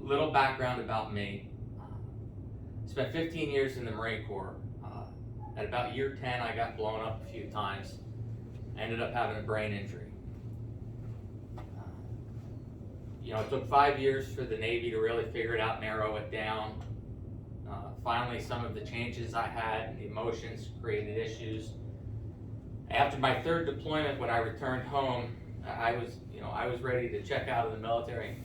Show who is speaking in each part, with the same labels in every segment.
Speaker 1: little background about me. Spent 15 years in the Marine Corps. At about year 10, I got blown up a few times. I ended up having a brain injury. It took 5 years for the Navy to really figure it out, narrow it down. Finally, some of the changes I had, the emotions created issues. After my third deployment, when I returned home, I was ready to check out of the military.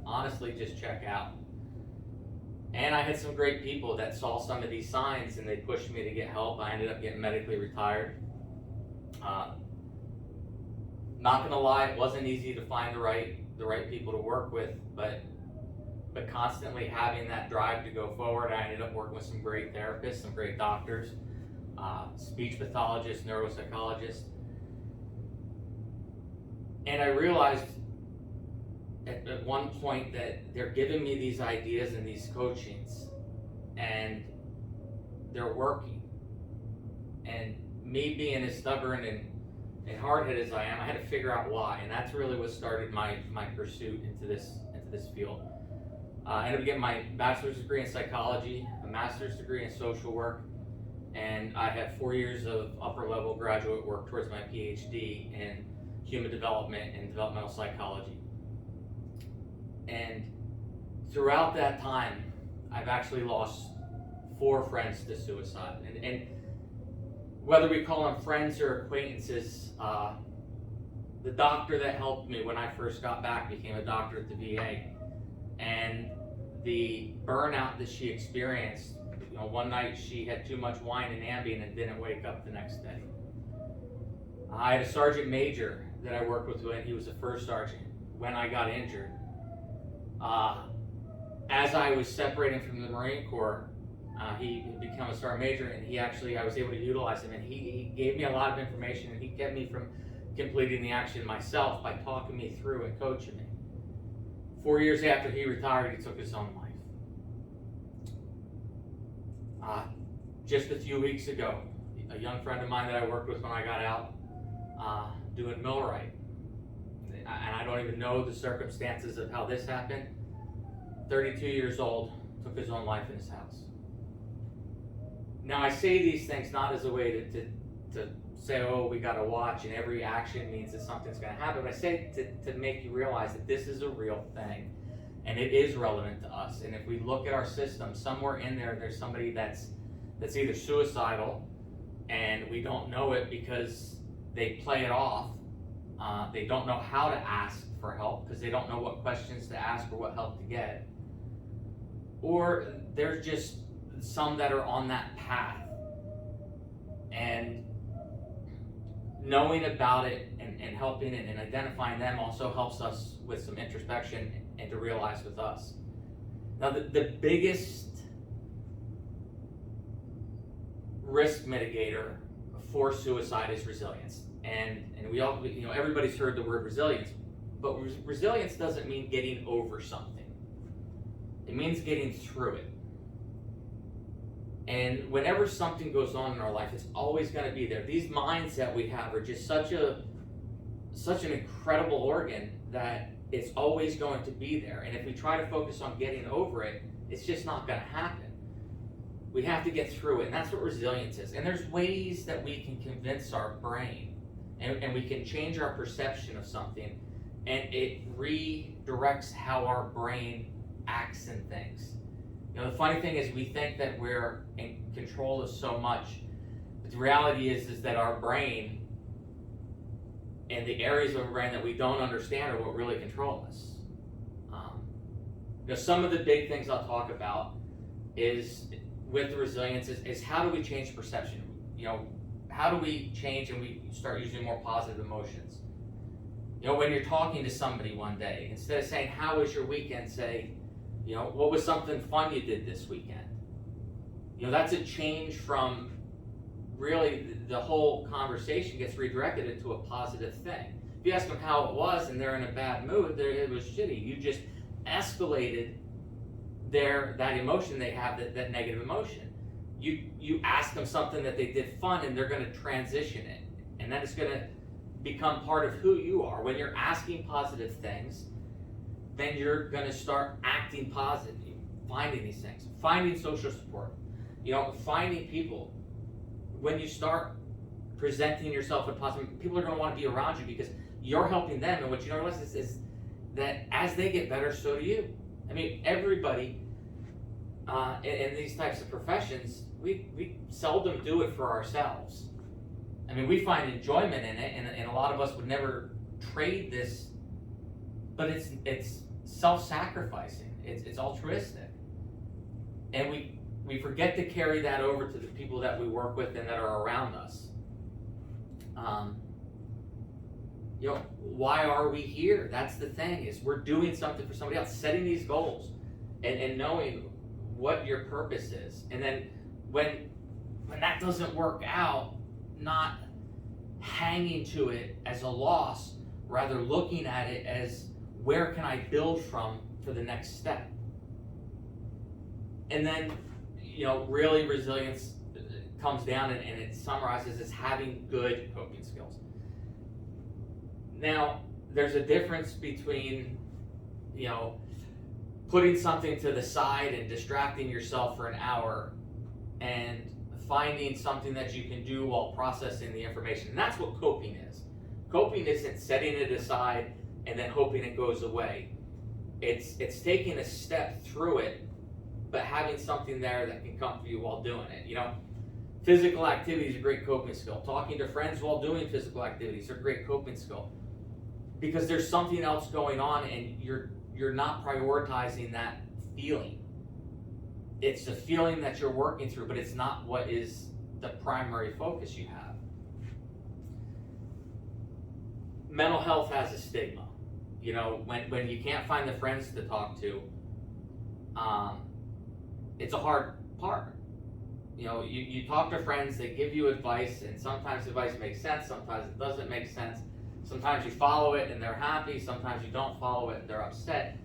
Speaker 1: Honestly, just check out. And I had some great people that saw some of these signs and they pushed me to get help. I ended up getting medically retired. Not gonna lie, it wasn't easy to find the right people to work with, but constantly having that drive to go forward, I ended up working with some great therapists, some great doctors, speech pathologists, neuropsychologists. And I realized at one point that they're giving me these ideas and these coachings and they're working. And me being as stubborn and hard-headed as I am, I had to figure out why. And that's really what started my pursuit into this field. I ended up getting my bachelor's degree in psychology, a master's degree in social work, and I had 4 years of upper-level graduate work towards my PhD in human development and developmental psychology. And throughout that time, I've actually lost 4 friends to suicide. And whether we call them friends or acquaintances, the doctor that helped me when I first got back became a doctor at the VA. And the burnout that she experienced, one night she had too much wine and Ambien and didn't wake up the next day. I had a sergeant major that I worked with when he was a first sergeant when I got injured. As I was separating from the Marine Corps, he had become a sergeant major, and I was able to utilize him, and he gave me a lot of information, and he kept me from completing the action myself by talking me through and coaching me. 4 years after he retired, he took his own life. Just a few weeks ago, a young friend of mine that I worked with when I got out, doing millwright, and I don't even know the circumstances of how this happened, 32 years old, took his own life in his house. Now, I say these things not as a way to say, oh, we got to watch and every action means that something's going to happen, but I say to make you realize that this is a real thing and it is relevant to us. And if we look at our system, somewhere in there's somebody that's either suicidal and we don't know it because they play it off. They don't know how to ask for help because they don't know what questions to ask or what help to get. Or there's just some that are on that path. And knowing about it and helping it and identifying them also helps us with some introspection and to realize with us. Now, the biggest risk mitigator for suicide is resilience. And we all, everybody's heard the word resilience, but resilience doesn't mean getting over something. It means getting through it. And whenever something goes on in our life, it's always going to be there. These minds that we have are just such an incredible organ that it's always going to be there. And if we try to focus on getting over it, it's just not going to happen. We have to get through it, and that's what resilience is. And there's ways that we can convince our brain, and we can change our perception of something, and it redirects how our brain acts in things. The funny thing is we think that we're in control of so much, but the reality is that our brain and the areas of our brain that we don't understand are what really control us. Some of the big things I'll talk about is with the resilience is how do we change perception? How do we change and we start using more positive emotions? When you're talking to somebody one day, instead of saying, how was your weekend, say, what was something fun you did this weekend? That's a change from really the whole conversation gets redirected into a positive thing. If you ask them how it was and they're in a bad mood, it was shitty. You just escalated that emotion they have, that negative emotion. You ask them something that they did fun and they're going to transition it. And then it's going to become part of who you are. When you're asking positive things, then you're going to start acting positive, finding these things, finding social support, finding people. When you start presenting yourself in positive, people are going to want to be around you because you're helping them. And what you don't realize is that as they get better, so do you. I mean, everybody in these types of professions, we seldom do it for ourselves. I mean, we find enjoyment in it, and a lot of us would never trade this, but it's self-sacrificing. It's altruistic, and we forget to carry that over to the people that we work with and that are around us. Why are we here? That's the thing, is we're doing something for somebody else, setting these goals and knowing what your purpose is. And then when that doesn't work out, not hanging to it as a loss, rather looking at it as where can I build from for the next step. And then, really resilience comes down and it summarizes as having good coping skills. Now, there's a difference between, putting something to the side and distracting yourself for an hour and finding something that you can do while processing the information. And that's what coping is. Coping isn't setting it aside and then hoping it goes away. It's taking a step through it, but having something there that can come for you while doing it. Physical activity is a great coping skill. Talking to friends while doing physical activities are a great coping skill, because there's something else going on and you're not prioritizing that feeling. It's the feeling that you're working through, but it's not what is the primary focus you have. Mental health has a stigma. When you can't find the friends to talk to, it's a hard part. You talk to friends, they give you advice, and sometimes advice makes sense, sometimes it doesn't make sense. Sometimes you follow it and they're happy, sometimes you don't follow it and they're upset.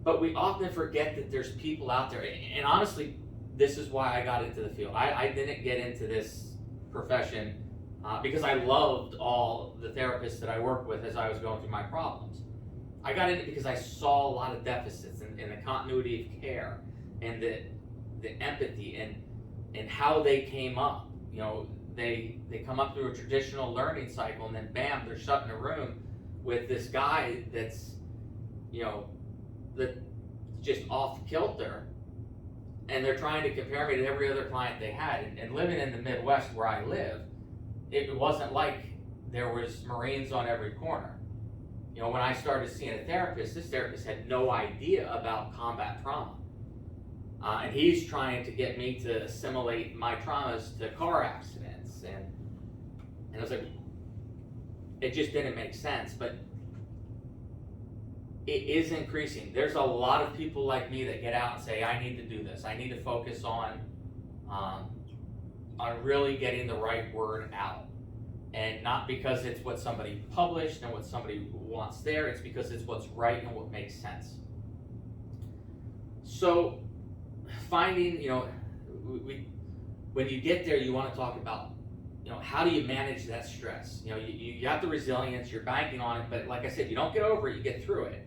Speaker 1: But we often forget that there's people out there, and honestly, this is why I got into the field. I didn't get into this profession because I loved all the therapists that I worked with as I was going through my problems. I got into it because I saw a lot of deficits in the continuity of care and the empathy and how they came up. They come up through a traditional learning cycle, and then bam, they're shut in a room with this guy that's just off kilter, and they're trying to compare me to every other client they had. And living in the Midwest where I live, it wasn't like there was Marines on every corner. When I started seeing a therapist, this therapist had no idea about combat trauma. And he's trying to get me to assimilate my traumas to car accidents. And I was like, it just didn't make sense. But it is increasing. There's a lot of people like me that get out and say, I need to do this. I need to focus on really getting the right word out. And not because it's what somebody published and what somebody wants there, it's because it's what's right and what makes sense. So finding, when you get there, you want to talk about, how do you manage that stress? You got the resilience, you're banking on it, but like I said, you don't get over it, you get through it.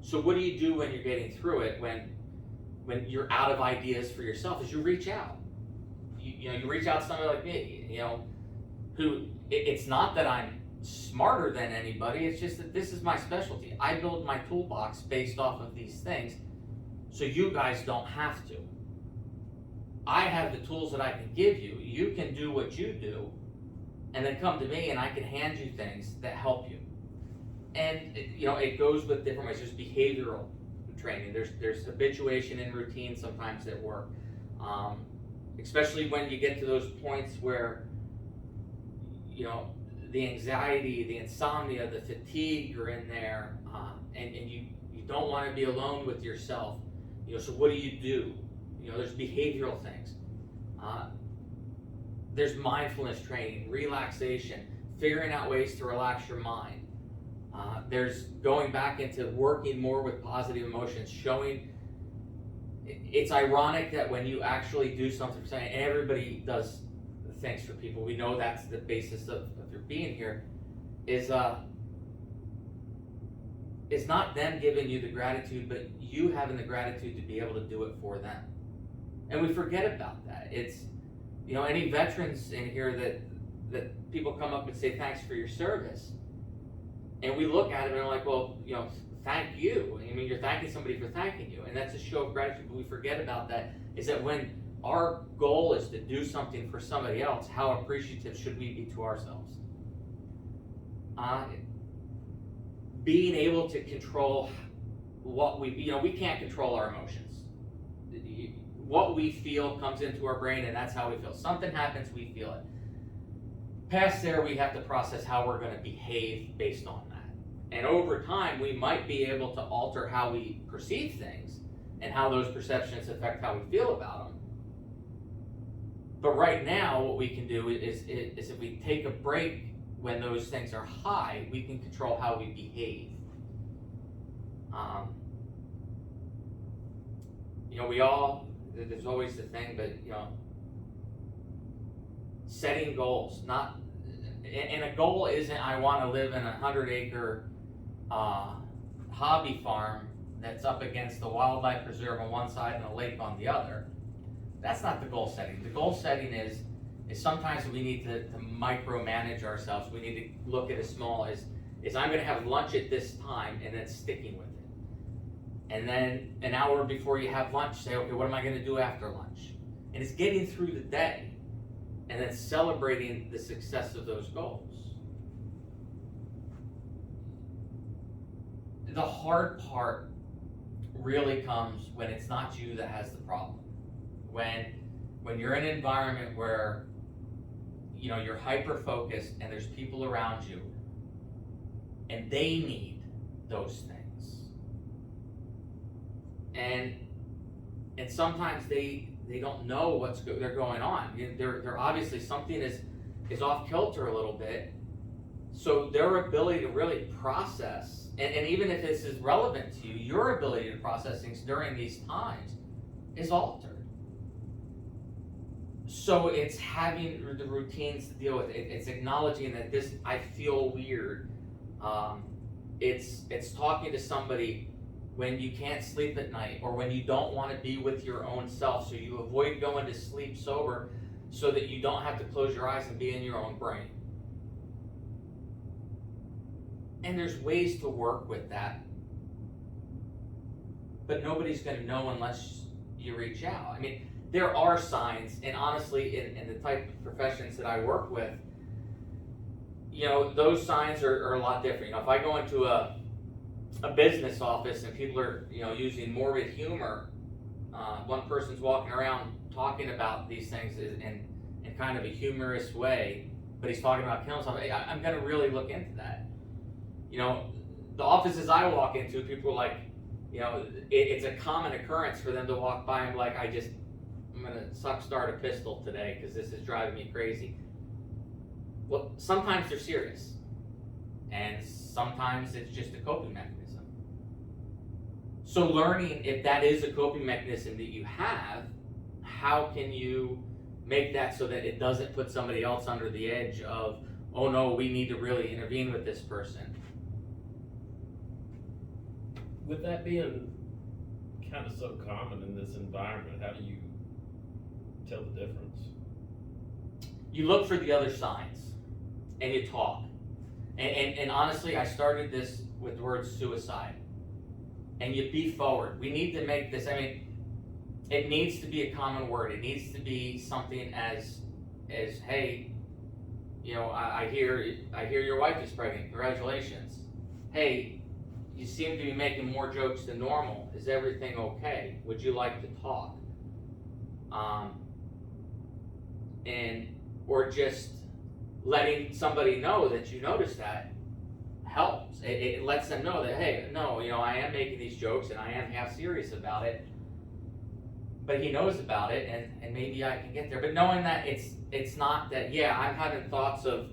Speaker 1: So what do you do when you're getting through it, when you're out of ideas for yourself? Is you reach out. You reach out to somebody like me, who, it's not that I'm smarter than anybody, it's just that this is my specialty. I build my toolbox based off of these things, so you guys don't have to. I have the tools that I can give you. You can do what you do, and then come to me and I can hand you things that help you. And it goes with different ways. There's behavioral training. There's habituation and routine sometimes that work. Especially when you get to those points where the anxiety, the insomnia, the fatigue are in there, and you don't want to be alone with yourself. So what do? There's behavioral things. There's mindfulness training, relaxation, figuring out ways to relax your mind. There's going back into working more with positive emotions, showing. It's ironic that when you actually do something for somebody, and everybody does things for people, we know that's the basis of your being here, is is not them giving you the gratitude, but you having the gratitude to be able to do it for them. And we forget about that. It's, any veterans in here that people come up and say, thanks for your service. And we look at it and we're like, well, thank you. I mean, you're thanking somebody for thanking you. And that's a show of gratitude, but we forget about that, is that when our goal is to do something for somebody else, how appreciative should we be to ourselves? Being able to control what we can't control our emotions. What we feel comes into our brain, and that's how we feel. Something happens, we feel it. Past there, we have to process how we're going to behave based on that. And over time, we might be able to alter how we perceive things and how those perceptions affect how we feel about them. But right now, what we can do is if we take a break when those things are high, we can control how we behave. There's always the thing, but setting goals, and a goal isn't I want to live in a 100-acre hobby farm that's up against the wildlife preserve on one side and a lake on the other. That's not the goal setting. The goal setting is sometimes we need to micromanage ourselves. We need to look at as small as I'm going to have lunch at this time, and then sticking with it. And then an hour before you have lunch, say, okay, what am I going to do after lunch? And it's getting through the day and then celebrating the success of those goals. The hard part really comes when it's not you that has the problem. When you're in an environment where you're hyper focused and there's people around you and they need those things. And sometimes they don't know what's they're going on. They're obviously something is off kilter a little bit. So their ability to really process, and even if this is relevant to you, your ability to process things during these times is altered. So it's having the routines to deal with it. It's acknowledging that I feel weird. It's talking to somebody when you can't sleep at night, or when you don't want to be with your own self, so you avoid going to sleep sober so that you don't have to close your eyes and be in your own brain. And there's ways to work with that, but nobody's going to know unless you reach out. I mean, there are signs, and honestly, in the type of professions that I work with, those signs are a lot different. If I go into a business office and people are using morbid humor, one person's walking around talking about these things in kind of a humorous way, but he's talking about killing something. I'm going to really look into that. The offices I walk into, people are like, it's a common occurrence for them to walk by and be like, I'm going to start a pistol today because this is driving me crazy. Well, sometimes they're serious, and sometimes it's just a coping mechanism. So learning if that is a coping mechanism that you have, how can you make that so that it doesn't put somebody else under the edge of, oh no, we need to really intervene with this person.
Speaker 2: With that being kind of so common in this environment, how do you tell the difference?
Speaker 1: You look for the other signs and you talk. And honestly, I started this with the word suicide. And you be forward. We need to make this, it needs to be a common word. It needs to be something as hey, I hear your wife is pregnant. Congratulations. Hey, you seem to be making more jokes than normal. Is everything okay? Would you like to talk? Or just letting somebody know that you notice that helps. It lets them know that, hey, no, I am making these jokes and I am half serious about it, but he knows about it, and maybe I can get there. But knowing that it's not that, I'm having thoughts of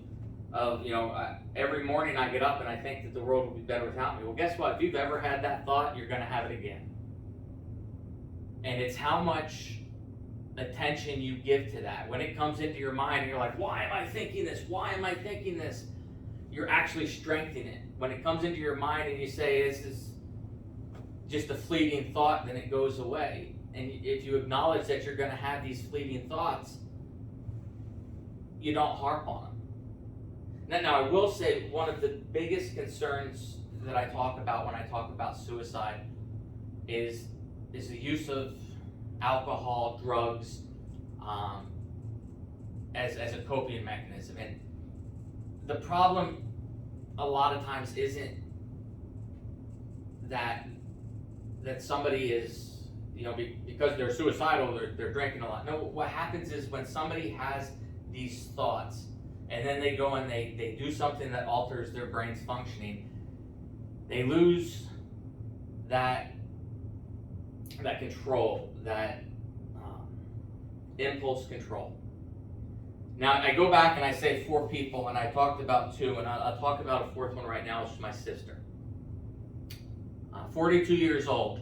Speaker 1: every morning I get up and I think that the world would be better without me. Well, guess what? If you've ever had that thought, you're going to have it again. And it's how much attention you give to that. When it comes into your mind and you're like, why am I thinking this? Why am I thinking this? You're actually strengthening it. when it comes into your mind and you say this is just a fleeting thought, then it goes away. And if you acknowledge that you're going to have these fleeting thoughts, you don't harp on them. Now, I will say one of the biggest concerns that I talk about when I talk about suicide is the use of alcohol, drugs, as a coping mechanism. And the problem a lot of times isn't that somebody is, because they're suicidal, they're drinking a lot. No, what happens is when somebody has these thoughts and then they go and they do something that alters their brain's functioning, they lose that control, that impulse control. Now, I go back and I say 4 people, and I talked about 2, and I'll talk about a 4th one right now, which is my sister. 42 years old.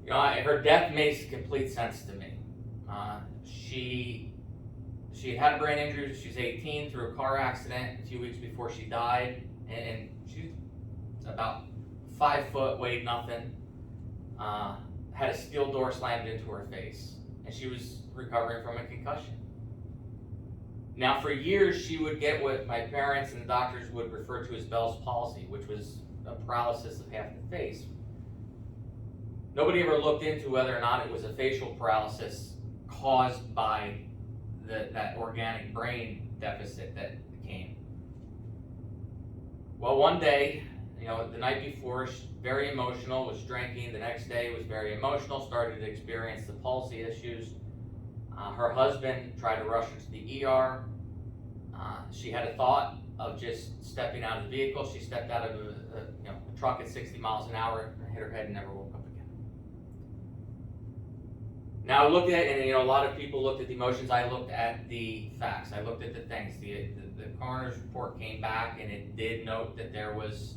Speaker 1: Her death makes complete sense to me. She had a brain injury. She was 18 through a car accident a few weeks before she died, and she's about 5 foot, weighed nothing. Had a steel door slammed into her face, and she was recovering from a concussion. Now, for years, she would get what my parents and the doctors would refer to as Bell's palsy, which was a paralysis of half the face. Nobody ever looked into whether or not it was a facial paralysis caused by that organic brain deficit that came. Well, one day, the night before, very emotional, was drinking. The next day was very emotional, started to experience the palsy issues. Her husband tried to rush her to the ER. She had a thought of just stepping out of the vehicle. She stepped out of a truck at 60 miles an hour, hit her head, and never woke up again. Now I looked at it, and a lot of people looked at the emotions. I looked at the facts. I looked at the things. The coroner's report came back, and it did note that there was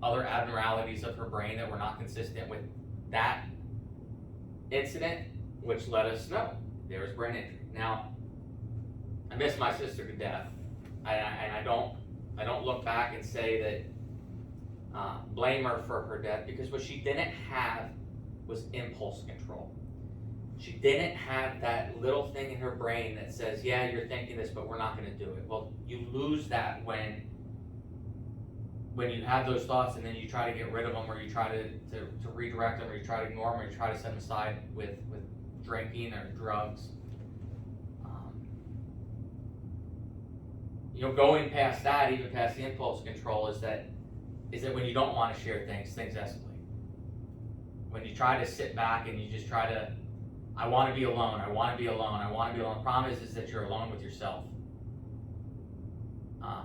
Speaker 1: other abnormalities of her brain that were not consistent with that incident, which let us know there was brain injury. Now, I miss my sister to death, and I don't look back and say that blame her for her death, because what she didn't have was impulse control. She didn't have that little thing in her brain that says, yeah, you're thinking this, but we're not going to do it. Well, you lose that when you have those thoughts and then you try to get rid of them, or you try to redirect them, or you try to ignore them, or you try to set them aside with drinking or drugs. Going past that, even past the impulse control, is that when you don't want to share things escalate. When you try to sit back and you just try to, I want to be alone, I want to be alone, I want to be alone. The problem is that you're alone with yourself.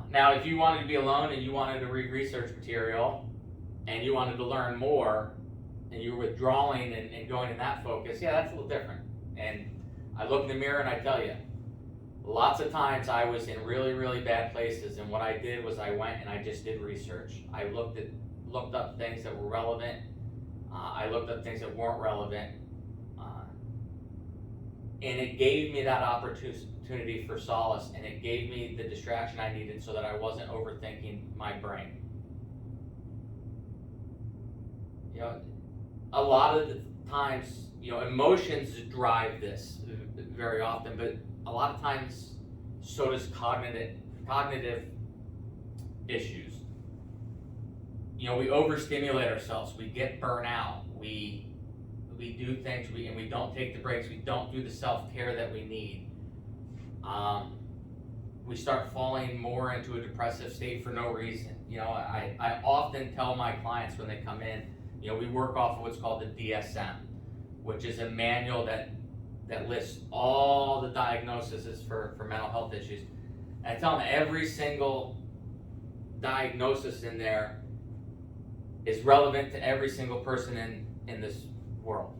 Speaker 1: Now, if you wanted to be alone and you wanted to read research material and you wanted to learn more and you were withdrawing and going in that focus, yeah, that's a little different. And I look in the mirror and I tell you, lots of times I was in really, really bad places, and what I did was I went and I just did research. I looked up things that were relevant. I looked up things that weren't relevant. And it gave me that opportunity for solace, and it gave me the distraction I needed so that I wasn't overthinking my brain. A lot of the times, emotions drive this very often, but a lot of times so does cognitive issues. We overstimulate ourselves, we get burnt out, we do things, and we don't take the breaks, we don't do the self-care that we need. We start falling more into a depressive state for no reason. I often tell my clients when they come in, we work off of what's called the DSM, which is a manual that lists all the diagnoses for mental health issues. And I tell them every single diagnosis in there is relevant to every single person in this world.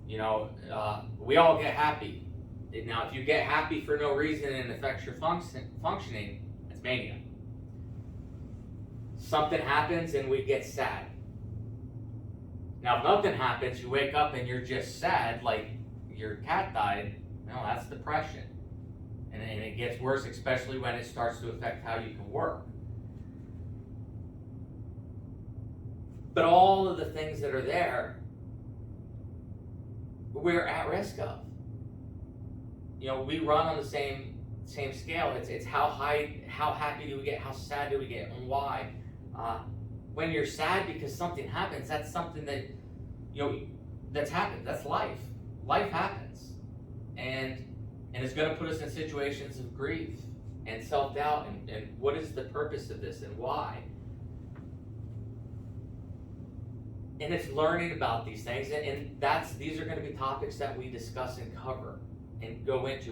Speaker 1: We all get happy. Now, if you get happy for no reason and it affects your functioning, it's mania. Something happens and we get sad. Now, if nothing happens, you wake up and you're just sad, like your cat died, that's depression. And it gets worse, especially when it starts to affect how you can work. But all of the things that are there, we're at risk of. You know, we run on the same scale. It's how happy do we get, how sad do we get, and why. When you're sad because something happens, that's something that, you know, that's happened. That's life. Life happens, and it's going to put us in situations of grief and self-doubt, and what is the purpose of this and why. And it's learning about these things, and these are going to be topics that we discuss and cover and go into